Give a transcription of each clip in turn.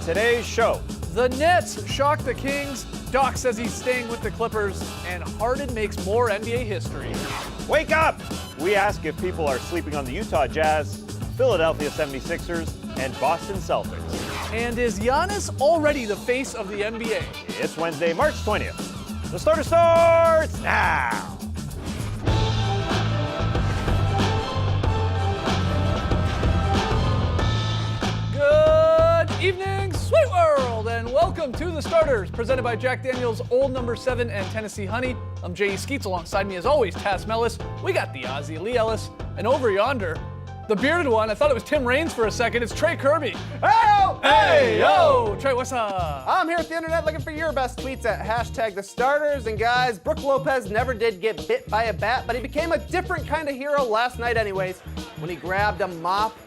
today's show. The Nets shock the Kings, Doc says he's staying with the Clippers, and Harden makes more NBA history. Wake up! We ask if people are sleeping on the Utah Jazz, Philadelphia 76ers, and Boston Celtics. And is Giannis already the face of the NBA? It's Wednesday, March 20th. The starter starts now! Good evening, sweet world, and welcome to The Starters, presented by Jack Daniel's Old No. 7 and Tennessee Honey. I'm J.E. Skeets, alongside me as always, Taz Mellis. We got the Aussie Lee Ellis, and over yonder, the bearded one, I thought it was Tim Raines for a second, it's Trey Kirby. Hey-o! Hey, yo! Trey, what's up? I'm here at the internet looking for your best tweets at hashtag the starters. And guys, Brook Lopez never did get bit by a bat, but he became a different kind of hero last night anyways, when he grabbed a mop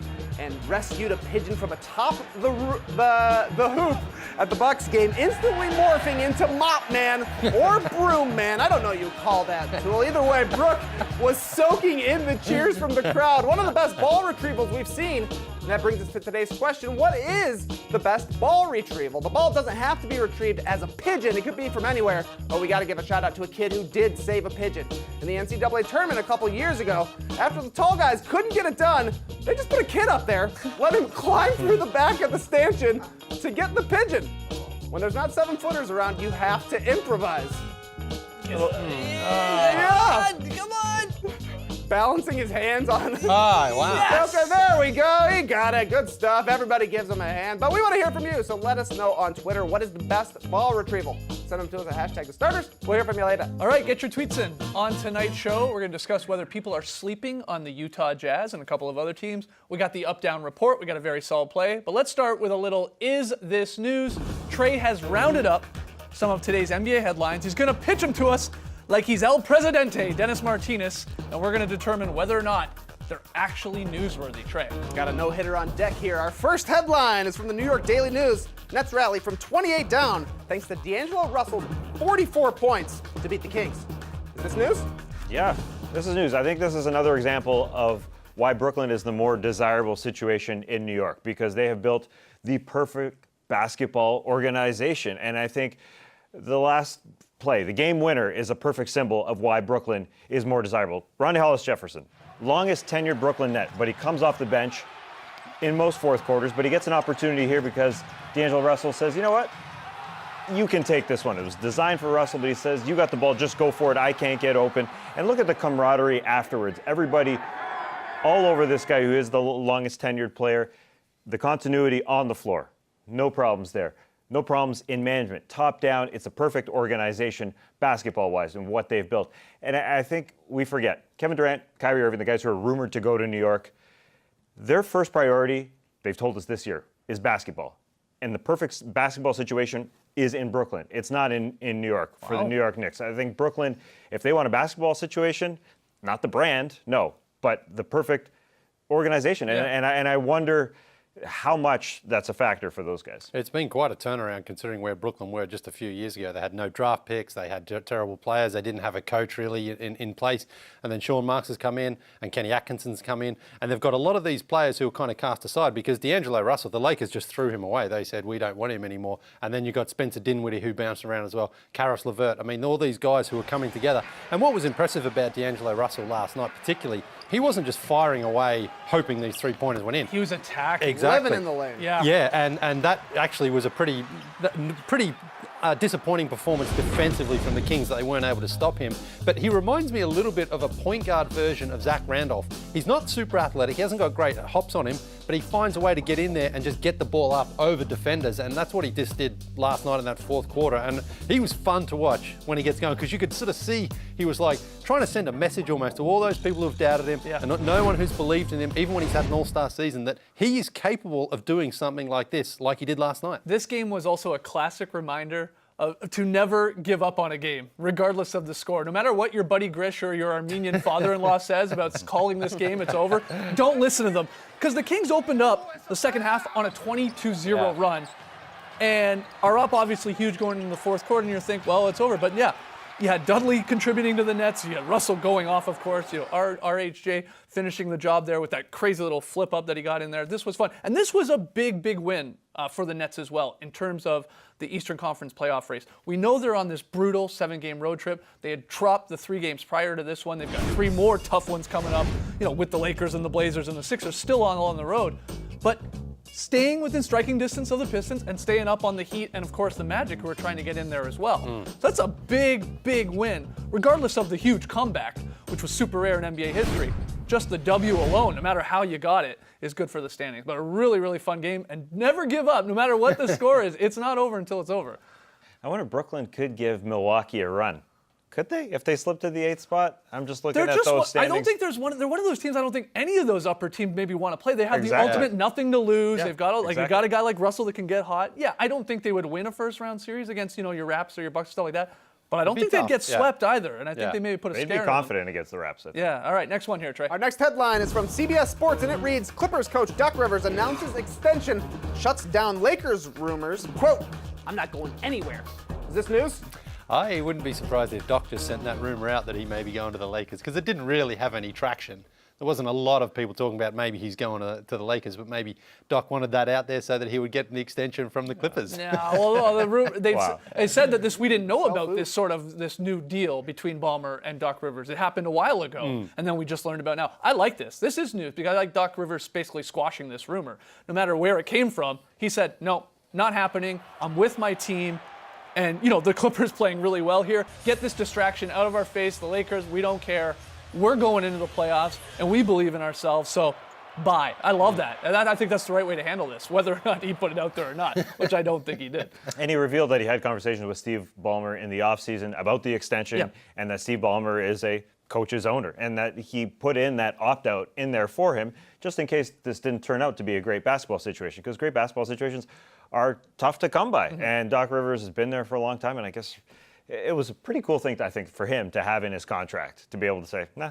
and rescued a pigeon from atop the hoop at the Bucks game, instantly morphing into Mop Man or Broom Man. I don't know what you call that tool. Either way, Brook was soaking in the cheers from the crowd. One of the best ball retrievals we've seen. And that brings us to today's question. What is the best ball retrieval? The ball doesn't have to be retrieved as a pigeon. It could be from anywhere. But we got to give a shout out to a kid who did save a pigeon. In the NCAA tournament a couple years ago, after the tall guys couldn't get it done, they just put a kid up there, let him climb through the back of the stanchion to get the pigeon. When there's not 7-footers around, you have to improvise. Yeah. Come on! Balancing his hands on. Oh, wow. Yes. Okay, there we go. He got it. Good stuff. Everybody gives him a hand. But we want to hear from you, so let us know on Twitter what is the best ball retrieval. Send them to us at hashtag the starters. We'll hear from you later. All right, get your tweets in. On tonight's show, we're going to discuss whether people are sleeping on the Utah Jazz and a couple of other teams. We got the up-down report. We got a very solid play. But let's start with a little Is This News? Trey has rounded up some of today's NBA headlines. He's going to pitch them to us like he's El Presidente, Dennis Martinez, and we're going to determine whether or not they're actually newsworthy. Trey. Got a no-hitter on deck here. Our first headline is from the New York Daily News. Nets rally from 28 down thanks to D'Angelo Russell's 44 points to beat the Kings. Is this news? Yeah, this is news. I think this is another example of why Brooklyn is the more desirable situation in New York, because they have built the perfect basketball organization. And I think the last play, the game winner, is a perfect symbol of why Brooklyn is more desirable. Rondae Hollis-Jefferson, longest tenured Brooklyn Net, but he comes off the bench in most fourth quarters, but he gets an opportunity here because D'Angelo Russell says, you know what? You can take this one. It was designed for Russell, but he says, you got the ball, just go for it. I can't get open. And look at the camaraderie afterwards. Everybody all over this guy who is the longest tenured player. The continuity on the floor. No problems there. No problems in management. Top down, it's a perfect organization basketball-wise and what they've built. And I think we forget. Kevin Durant, Kyrie Irving, the guys who are rumored to go to New York, their first priority, they've told us this year, is basketball. And the perfect basketball situation is in Brooklyn. It's not in New York for the New York Knicks. I think Brooklyn, if they want a basketball situation, not the brand, no, but the perfect organization. Yeah. And I wonder how much that's a factor for those guys. It's been quite a turnaround considering where Brooklyn were just a few years ago. They had no draft picks, they had terrible players, they didn't have a coach really in place. And then Sean Marks has come in and Kenny Atkinson's come in. And they've got a lot of these players who are kind of cast aside because D'Angelo Russell, the Lakers just threw him away. They said, we don't want him anymore. And then you've got Spencer Dinwiddie who bounced around as well, Karis LeVert. I mean, all these guys who are coming together. And what was impressive about D'Angelo Russell last night particularly, he wasn't just firing away hoping these three-pointers went in. He was attacking. Exactly. Living in the lane. Yeah. And that actually was a pretty disappointing performance defensively from the Kings that they weren't able to stop him. But he reminds me a little bit of a point guard version of Zach Randolph. He's not super athletic. He hasn't got great hops on him, but he finds a way to get in there and just get the ball up over defenders. And that's what he just did last night in that fourth quarter. And he was fun to watch when he gets going because you could sort of see he was like trying to send a message almost to all those people who've doubted him and no one who's believed in him, even when he's had an all-star season, that he is capable of doing something like this, like he did last night. This game was also a classic reminder to never give up on a game, regardless of the score. No matter what your buddy Grish or your Armenian father-in-law says about calling this game, it's over, don't listen to them. Because the Kings opened up the second half on a 22-0 run and are up obviously huge going into the fourth quarter, and you think, well, it's over. But yeah, You had Dudley contributing to the Nets. You had Russell going off, of course. RHJ finishing the job there with that crazy little flip up that he got in there. This was fun. And this was a big, big win for the Nets as well in terms of the Eastern Conference playoff race. We know they're on this brutal 7-game road trip. They had dropped the 3 games prior to this one. They've got 3 more tough ones coming up, with the Lakers and the Blazers and the Sixers still on the road. But staying within striking distance of the Pistons and staying up on the Heat and, of course, the Magic, who are trying to get in there as well. So that's a big, big win, regardless of the huge comeback, which was super rare in NBA history. Just the W alone, no matter how you got it, is good for the standings. But a really, really fun game, and never give up. No matter what the score is, it's not over until it's over. I wonder if Brooklyn could give Milwaukee a run. Could they? If they slip to the 8th spot? I'm just looking at those standings. I don't think they're one of those teams I don't think any of those upper teams maybe want to play. They have the ultimate nothing to lose. Yeah, They've got you got a guy like Russell that can get hot. Yeah, I don't think they would win a first-round series against, your Raps or your Bucks, stuff like that. But I don't think they'd get swept either. And I think they maybe put a scare in them. They'd be confident against the Raps. Yeah, all right, next one here, Trey. Our next headline is from CBS Sports, and it reads, Clippers coach Doc Rivers announces extension, shuts down Lakers rumors. Quote, I'm not going anywhere. Is this news? I wouldn't be surprised if Doc just sent that rumor out that he may be going to the Lakers, because it didn't really have any traction. There wasn't a lot of people talking about maybe he's going to the Lakers, but maybe Doc wanted that out there so that he would get the extension from the Clippers. Yeah, well, they said that we didn't know about this new deal between Ballmer and Doc Rivers. It happened a while ago, and then we just learned about it now. I like this. This is news because I like Doc Rivers basically squashing this rumor. No matter where it came from, he said, no, not happening. I'm with my team. And, the Clippers playing really well here. Get this distraction out of our face. The Lakers, we don't care. We're going into the playoffs, and we believe in ourselves. So, bye. I love that. And I think that's the right way to handle this, whether or not he put it out there or not, which I don't think he did. And he revealed that he had conversations with Steve Ballmer in the offseason about the extension, and that Steve Ballmer is a coach's owner, and that he put in that opt-out in there for him just in case this didn't turn out to be a great basketball situation, because great basketball situations are tough to come by. And Doc Rivers has been there for a long time, and I guess it was a pretty cool thing, I think, for him to have in his contract, to be able to say, nah,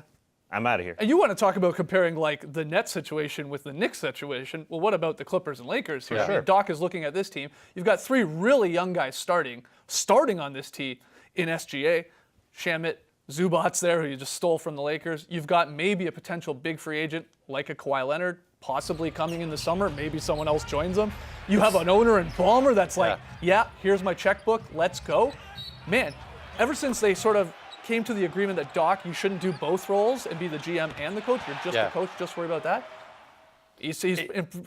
I'm out of here. And you want to talk about comparing the Nets situation with the Knicks situation. Well, what about the Clippers and Lakers here? Yeah. I mean, Doc is looking at this team. You've got 3 really young guys starting on this team in SGA. Shamet, Zubac's there, who you just stole from the Lakers. You've got maybe a potential big free agent like a Kawhi Leonard, possibly coming in the summer. Maybe someone else joins them. You have an owner in Ballmer that's like, yeah, here's my checkbook, let's go. Man, ever since they sort of came to the agreement that, Doc, you shouldn't do both roles and be the GM and the coach, you're just the coach, just worry about that. He's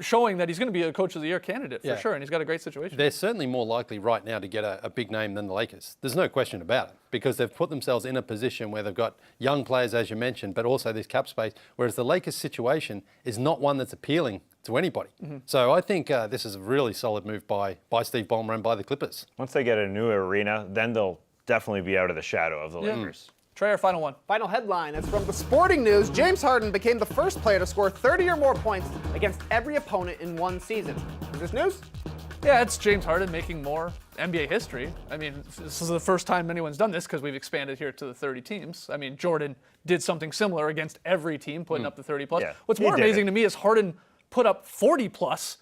showing that he's going to be a Coach of the Year candidate for sure, and he's got a great situation. They're certainly more likely right now to get a big name than the Lakers. There's no question about it, because they've put themselves in a position where they've got young players, as you mentioned, but also this cap space, whereas the Lakers situation is not one that's appealing to anybody. So I think this is a really solid move by Steve Ballmer and by the Clippers. Once they get a new arena, then they'll definitely be out of the shadow of the Lakers. Trey, our final one. Final headline is from the Sporting News. James Harden became the first player to score 30 or more points against every opponent in one season. Is this news? Yeah, it's James Harden making more NBA history. I mean, this is the first time anyone's done this because we've expanded here to the 30 teams. I mean, Jordan did something similar against every team, putting up the 30-plus. Yeah, What's more amazing to me is Harden put up 40-plus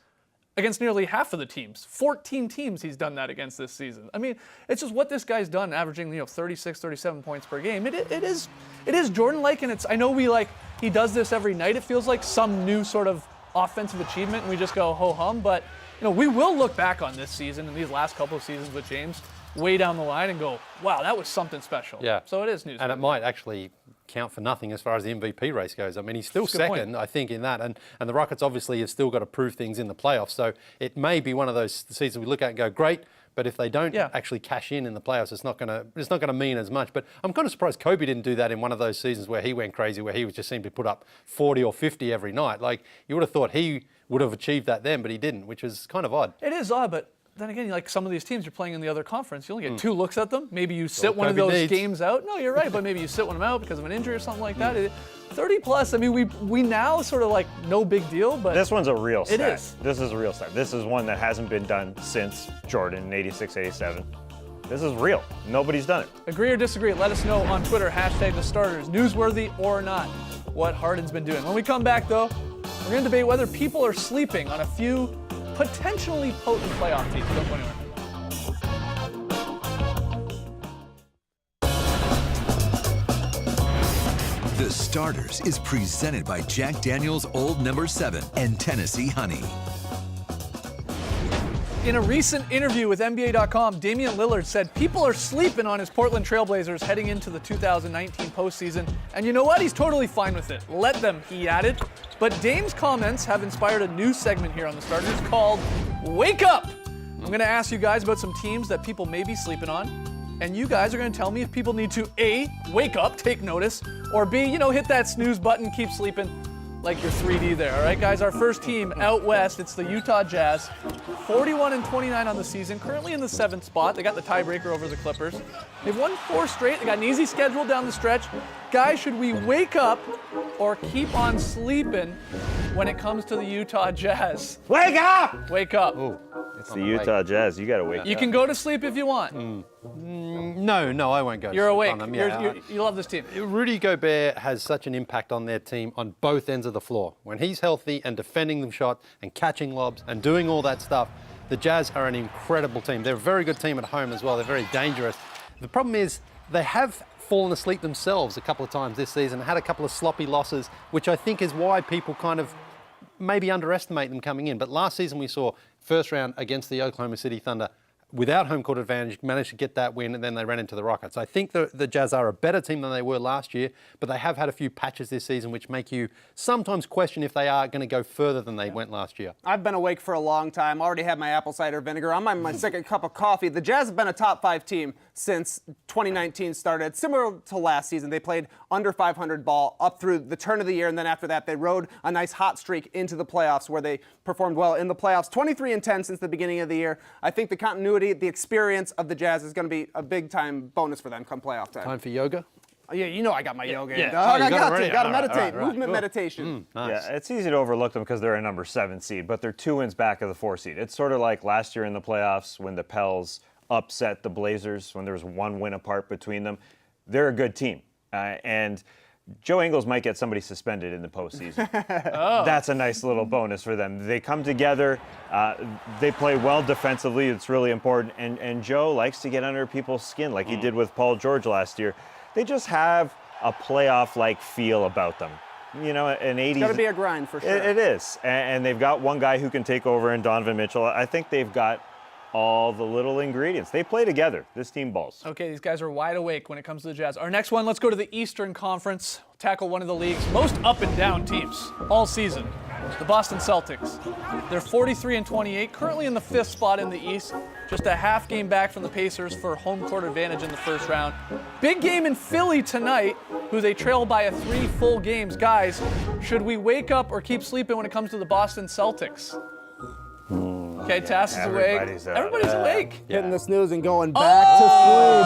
against nearly half of the teams. 14 teams he's done that against this season. I mean, it's just what this guy's done, averaging 36, 37 points per game. It is Jordan-like, and I know he does this every night. It feels like some new sort of offensive achievement, and we just go ho-hum. But we will look back on this season and these last couple of seasons with James way down the line and go, wow, that was something special. Yeah. So it is news. And it might actually count for nothing as far as the MVP race goes. I mean, he's still second, I think, in that. And the Rockets obviously have still got to prove things in the playoffs. So it may be one of those seasons we look at and go, great, but if they don't actually cash in the playoffs, it's not going to mean as much. But I'm kind of surprised Kobe didn't do that in one of those seasons where he went crazy, where he was just seemed to put up 40 or 50 every night. Like, you would have thought he would have achieved that then, but he didn't, which is kind of odd. It is odd, but then again, like some of these teams you're playing in the other conference, you only get 2 looks at them. Maybe you sit one of those games out. No, you're right, but maybe you sit one of them out because of an injury or something like that. 30 plus, I mean, we now sort of like no big deal, but this one's a real stat. It is. This is a real stat. This is one that hasn't been done since Jordan in 86, 87. This is real. Nobody's done it. Agree or disagree? Let us know on Twitter, #TheStarters, newsworthy or not, what Harden's been doing. When we come back, though, we're going to debate whether people are sleeping on a few potentially potent playoff teams. Don't go anywhere. The Starters is presented by Jack Daniel's Old No. 7 and Tennessee Honey. In a recent interview with NBA.com, Damian Lillard said people are sleeping on his Portland Trailblazers heading into the 2019 postseason. And you know what? He's totally fine with it. Let them, he added. But Dame's comments have inspired a new segment here on The Starters called Wake Up! I'm going to ask you guys about some teams that people may be sleeping on. And you guys are going to tell me if people need to A, wake up, take notice, or B, hit that snooze button, keep sleeping like you're 3D there. All right, guys, our first team out west, it's the Utah Jazz. 41-29 on the season, currently in the 7th spot. They got the tiebreaker over the Clippers. They've won 4 straight. They got an easy schedule down the stretch. Guys, should we wake up or keep on sleeping when it comes to the Utah Jazz? Wake up! Wake up. Ooh, It's the Utah Jazz. You got to wake up. You can go to sleep if you want. No, I won't go. You're sleep awake. on them. You love this team. Rudy Gobert has such an impact on their team on both ends of the floor. When he's healthy and defending them shots and catching lobs and doing all that stuff, the Jazz are an incredible team. They're a very good team at home as well. They're very dangerous. The problem is they have fallen asleep themselves a couple of times this season, had a couple of sloppy losses, which I think is why people kind of maybe underestimate them coming in. But last season we saw first round against the Oklahoma City Thunder without home court advantage, managed to get that win, and then they ran into the Rockets. I think the Jazz are a better team than they were last year, but they have had a few patches this season which make you sometimes question if they are going to go further than they went last year. I've been awake for a long time. Already had my apple cider vinegar. I'm on my second cup of coffee. The Jazz have been a top 5 team since 2019 started. Similar to last season, they played under 500 ball up through the turn of the year, and then after that, they rode a nice hot streak into the playoffs where they performed well in the playoffs. 23-10 since the beginning of the year. I think the continuity, the experience of the Jazz is going to be a big-time bonus for them come playoff time. Time for yoga? Yeah, you know I got my yoga. yeah. Dog. Oh, I you got it got already? to. Got to All right, meditate. all right, Movement cool. meditation. Nice. Yeah, it's easy to overlook them because they're a number 7 seed, but they're 2 wins back of the 4 seed. It's sort of like last year in the playoffs when the Pels upset the Blazers when there was 1 win apart between them. They're a good team. And Joe Ingles might get somebody suspended in the postseason. That's a nice little bonus for them. They come together. They play well defensively. It's really important. And Joe likes to get under people's skin like he did with Paul George last year. They just have a playoff-like feel about them. An 80s. It's got to be a grind for sure. It is. And they've got one guy who can take over in Donovan Mitchell. I think they've got all the little ingredients. They play together. This team balls. Okay, these guys are wide awake when it comes to the Jazz. Our next one, let's go to the Eastern Conference. Tackle one of the league's most up and down teams all season, the Boston Celtics. They're 43-28, currently in the 5th spot in the East, just a half game back from the Pacers for home court advantage in the first round. Big game in Philly tonight, who they trail by 3 full games. Guys, should we wake up or keep sleeping when it comes to the Boston Celtics? Okay, Tass is awake. Everybody's awake. Hitting the snooze and going back to sleep.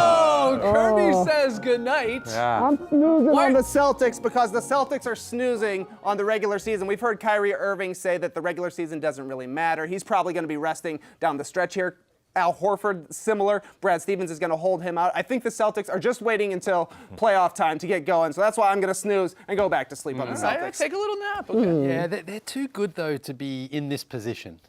Oh, Kirby says goodnight. I'm snoozing on the Celtics because the Celtics are snoozing on the regular season. We've heard Kyrie Irving say that the regular season doesn't really matter. He's probably going to be resting down the stretch here. Al Horford, similar. Brad Stevens is going to hold him out. I think the Celtics are just waiting until playoff time to get going. So that's why I'm going to snooze and go back to sleep on the All right, Celtics. take a little nap. Okay. Yeah, they're too good, though, to be in this position.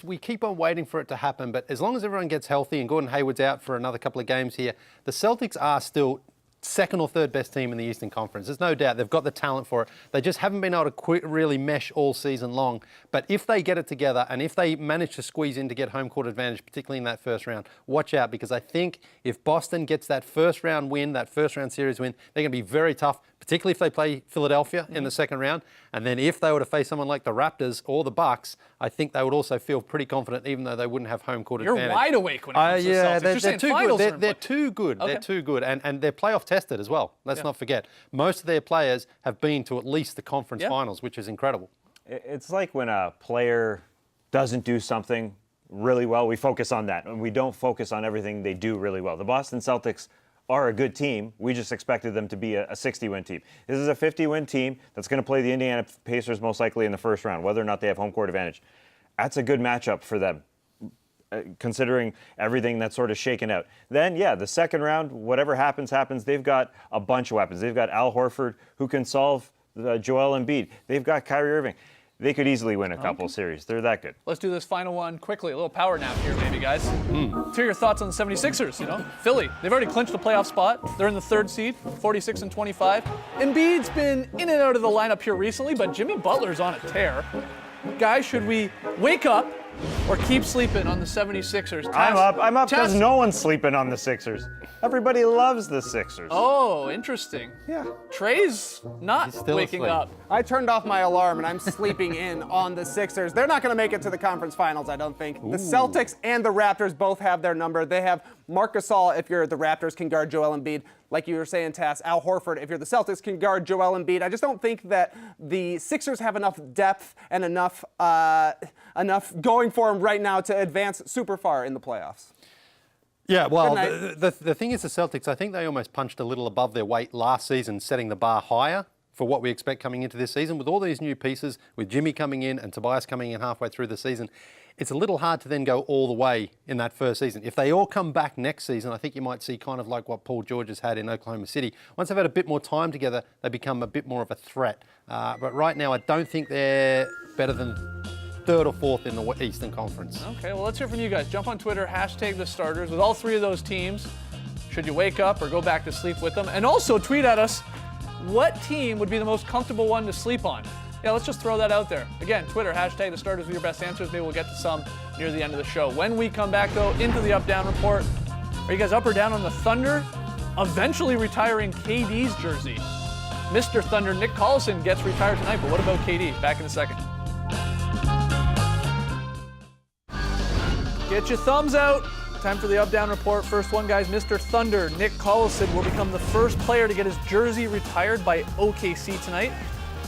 We keep on waiting for it to happen, but as long as everyone gets healthy and Gordon Hayward's out for another couple of games here, the Celtics are still second or third best team in the Eastern Conference. There's no doubt they've got the talent for it. They just haven't been able to really mesh all season long. But if they get it together and if they manage to squeeze in to get home court advantage, particularly in that first round, watch out, because I think if Boston gets that first round win, that first round series win, they're going to be very tough, particularly if they play Philadelphia in the second round. And then if they were to face someone like the Raptors or the Bucks, I think they would also feel pretty confident, even though they wouldn't have home court advantage. Wide awake when it comes to the Celtics. You're saying too finals good. are They're important. too good. Okay. They're too good. And they're playoff tested as well. Let's not forget. Most of their players have been to at least the conference finals, which is incredible. It's like when a player doesn't do something really well, we focus on that, and we don't focus on everything they do really well. The Boston Celtics are a good team. We just expected them to be a 60-win team. This is a 50-win team that's going to play the Indiana Pacers most likely in the first round, whether or not they have home court advantage. That's a good matchup for them, considering everything that's sort of shaken out. Then, the second round, whatever happens, they've got a bunch of weapons. They've got Al Horford, who can solve Joel Embiid. They've got Kyrie Irving. they could easily win a couple series. They're that good. Let's do this final one quickly. A little power nap here, maybe, guys. What are your thoughts on the 76ers, Philly, they've already clinched the playoff spot. They're in the 3rd seed, 46 and 25. Embiid's been in and out of the lineup here recently, but Jimmy Butler's on a tear. Guys, should we wake up or keep sleeping on the 76ers? I'm up because Tess? no one's sleeping on the Sixers. Everybody loves the Sixers. Oh, interesting. Yeah. Trey's not still waking asleep. up. I turned off my alarm and I'm sleeping in on the Sixers. They're not going to make it to the conference finals, I don't think. The Celtics and the Raptors both have their number. They have Marc Gasol, if you're the Raptors, can guard Joel Embiid. Like you were saying, Tass, Al Horford, if you're the Celtics, can guard Joel Embiid. I just don't think that the Sixers have enough depth and enough going for them right now to advance super far in the playoffs. Yeah, well, Good the thing is the Celtics, I think they almost punched a little above their weight last season, setting the bar higher for what we expect coming into this season. With all these new pieces, with Jimmy coming in and Tobias coming in halfway through the season, it's a little hard to then go all the way in that first season. If they all come back next season, I think you might see kind of like what Paul George has had in Oklahoma City. Once they've had a bit more time together, they become a bit more of a threat. But right now, I don't think they're better than 3rd or 4th in the Eastern Conference. Okay, well, let's hear from you guys. Jump on Twitter, hashtag the starters with all 3 of those teams. Should you wake up or go back to sleep with them? And also tweet at us, what team would be the most comfortable one to sleep on? Yeah, let's just throw that out there. Again, Twitter, hashtag the starters with your best answers. Maybe we'll get to some near the end of the show. When we come back, though, into the up-down report, are you guys up or down on the Thunder eventually retiring KD's jersey? Mr. Thunder, Nick Collison, gets retired tonight, but what about KD? Back in a second. Get your thumbs out. Time for the up-down report. First one, guys, Mr. Thunder, Nick Collison, will become the first player to get his jersey retired by OKC tonight,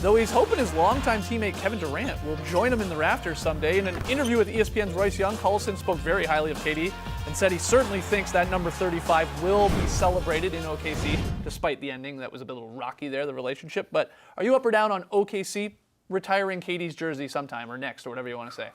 though he's hoping his longtime teammate Kevin Durant will join him in the rafters someday. In an interview with ESPN's Royce Young, Collison spoke very highly of KD and said he certainly thinks that number 35 will be celebrated in OKC, despite the ending. That was a bit little rocky there, the relationship. But are you up or down on OKC retiring KD's jersey sometime or next or whatever you want to say?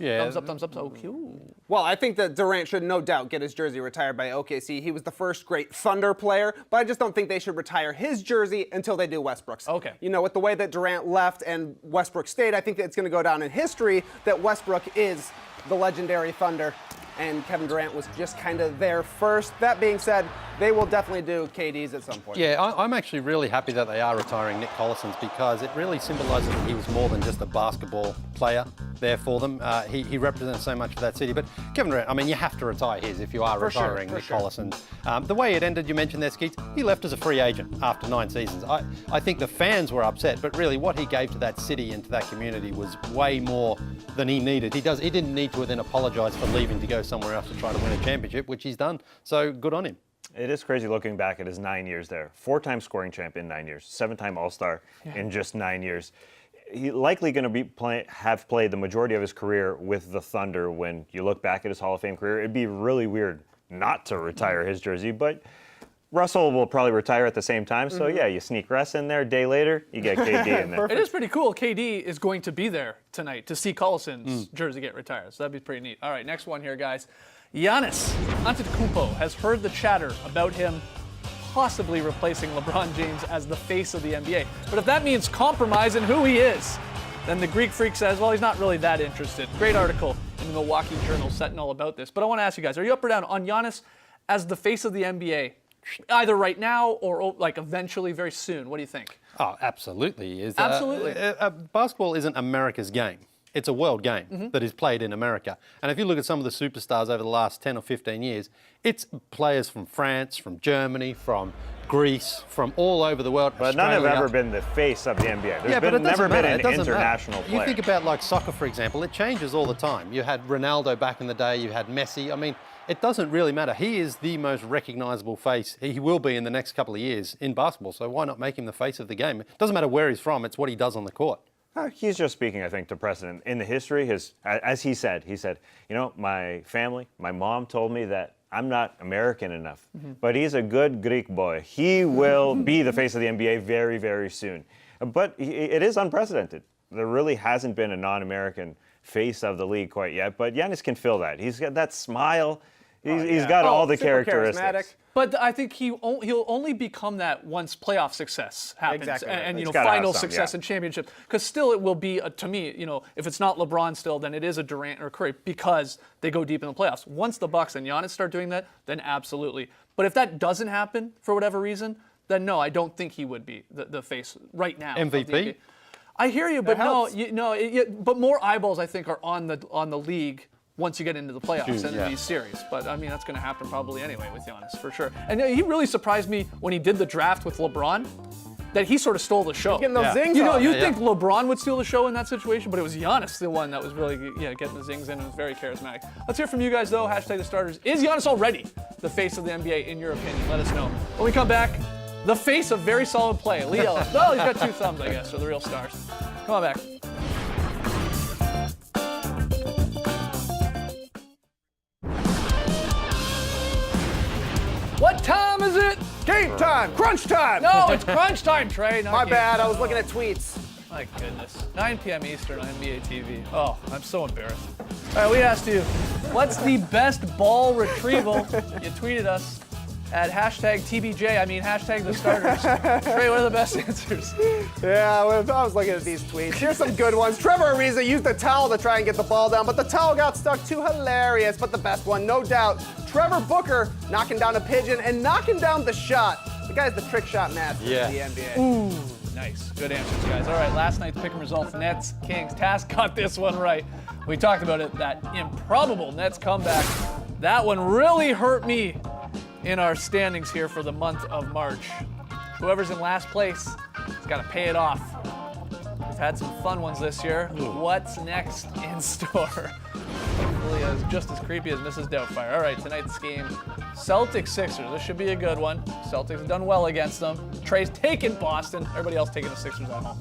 Yeah. Thumbs up, thumbs up. Oh, cool. Well, I think that Durant should no doubt get his jersey retired by OKC. He was the first great Thunder player, but I just don't think they should retire his jersey until they do Westbrook's. Okay. With the way that Durant left and Westbrook stayed, I think that it's going to go down in history that Westbrook is the legendary Thunder, and Kevin Durant was just kind of there first. That being said, they will definitely do KD's at some point. Yeah, I'm actually really happy that they are retiring Nick Collison's because it really symbolises that he was more than just a basketball player there for them. He represents so much for that city. But Kevin Durant, I mean, you have to retire his if you are retiring Nick Collison. The way it ended, you mentioned there, Skeets, he left as a free agent after 9 seasons. I think the fans were upset, but really what he gave to that city and to that community was way more than he needed. He didn't need to then apologise for leaving to go somewhere else to try to win a championship, which he's done. So good on him. It is crazy looking back at his 9 years there. 4-time scoring champ in 9 years, 7-time All-Star in just 9 years. He's likely going to have played the majority of his career with the Thunder. When you look back at his Hall of Fame career, it'd be really weird not to retire his jersey, but Russell will probably retire at the same time. So yeah, you sneak Russ in there, a day later, you get KD in there. It is pretty cool. KD is going to be there tonight to see Collison's jersey get retired. So that'd be pretty neat. All right, next one here, guys. Giannis Antetokounmpo has heard the chatter about him possibly replacing LeBron James as the face of the NBA. But if that means compromising who he is, then the Greek Freak says, well, he's not really that interested. Great article in the Milwaukee Journal setting all about this. But I want to ask you guys, are you up or down on Giannis as the face of the NBA, either right now or like eventually very soon? What do you think? Oh, absolutely he is. Absolutely. Basketball isn't America's game. It's a world game that is played in America. And if you look at some of the superstars over the last 10 or 15 years, it's players from France, from Germany, from Greece, from all over the world. But none have ever been the face of the NBA. There's never been an international player. You think about like soccer, for example, it changes all the time. You had Ronaldo back in the day, you had Messi. I mean, it doesn't really matter. He is the most recognisable face. He will be in the next couple of years in basketball, so why not make him the face of the game? It doesn't matter where he's from, it's what he does on the court. He's just speaking, I think, to precedent. In the history, as he said, my family, my mom told me that I'm not American enough, but he's a good Greek boy. He will be the face of the NBA very, very soon. But it is unprecedented. There really hasn't been a non-American face of the league quite yet, but Giannis can fill that. He's got that smile. He's got all the characteristics. But I think he'll only become that once playoff success happens Exactly right. and It's gotta have final some, success yeah. and championship. Because still, it will be to me, if it's not LeBron still, then it is a Durant or Curry because they go deep in the playoffs. Once the Bucks and Giannis start doing that, then absolutely. But if that doesn't happen for whatever reason, then no, I don't think he would be the face right now. of the MVP? NBA. I hear you, but helps. but more eyeballs I think are on the league once you get into the playoffs and yeah. in these series. But I mean, that's going to happen probably anyway with Giannis for sure. And he really surprised me when he did the draft with LeBron, that he sort of stole the show. Getting those Yeah. zings You know, off. you'd think LeBron would steal the show in that situation, but it was Giannis the one that was really getting the zings in and was very charismatic. Let's hear from you guys though. Hashtag the starters. Is Giannis already the face of the NBA in your opinion? Let us know. When we come back, the face of very solid play, Lee Ellis. Oh, he's got 2 thumbs, I guess, are the real stars. Come on back. What time is it? Game time, crunch time. No, it's crunch time, Trey. not My game bad. time. I was looking at tweets. My goodness. 9 p.m. Eastern on NBA TV. Oh, I'm so embarrassed. All right, we asked you, what's the best ball retrieval? You tweeted us at hashtag TBJ, hashtag the starters. Trey, what are the best answers? Yeah, I was looking at these tweets. Here's some good ones. Trevor Ariza used a towel to try and get the ball down, but the towel got stuck too. Hilarious. But the best one, no doubt, Trevor Booker knocking down a pigeon and knocking down the shot. The guy's the trick shot master Yeah. in the NBA. Ooh, nice. Good answers, guys. All right, last night's pick 'em results. Nets, Kings. Task got this one right. We talked about it, that improbable Nets comeback. That one really hurt me in our standings here for the month of March. Whoever's in last place has got to pay it off. We've had some fun ones this year. What's next in store? Hopefully it's just as creepy as Mrs. Doubtfire. All right, tonight's game, Celtics-Sixers. This should be a good one. Celtics have done well against them. Trey's taking Boston. Everybody else taking the Sixers at home.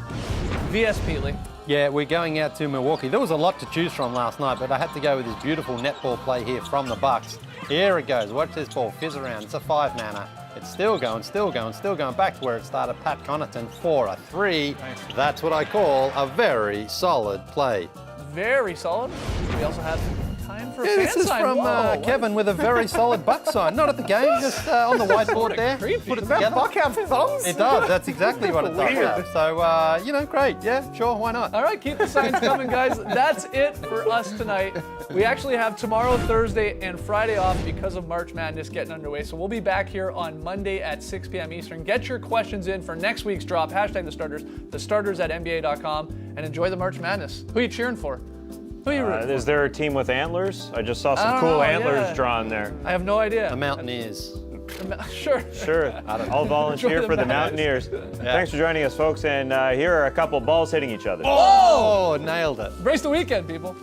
VS Peatley. Yeah, we're going out to Milwaukee. There was a lot to choose from last night, but I had to go with this beautiful netball play here from the Bucks. Here it goes. Watch this ball fizz around. It's a 5-manner. It's still going, still going, still going back to where it started. Pat Connaughton for a 3. Nice. That's what I call a very solid play. Very solid. We also have time for a Yeah, fan this is sign. from Whoa, what? Kevin with a very solid Buck sign. Not at the game, just on the whiteboard there. creepy. Put it Does that together. buck have thumbs? It does. That's exactly what it does. Weird. have. So, great. Yeah, sure. Why not? All right, keep the signs coming, guys. That's it for us tonight. We actually have tomorrow, Thursday, and Friday off because of March Madness getting underway. So we'll be back here on Monday at 6 p.m. Eastern. Get your questions in for next week's drop. Hashtag the starters at NBA.com, and enjoy the March Madness. Who are you cheering for? Who are you rooting Is there a team with antlers? I just saw I some don't cool know, antlers yeah. drawn there. for? I have no idea. The Mountaineers. Sure. Sure, I'll volunteer Enjoy for the the Mountaineers. Thanks for joining us, folks. And here are a couple balls hitting each other. Oh, nailed it. Brace the weekend, people.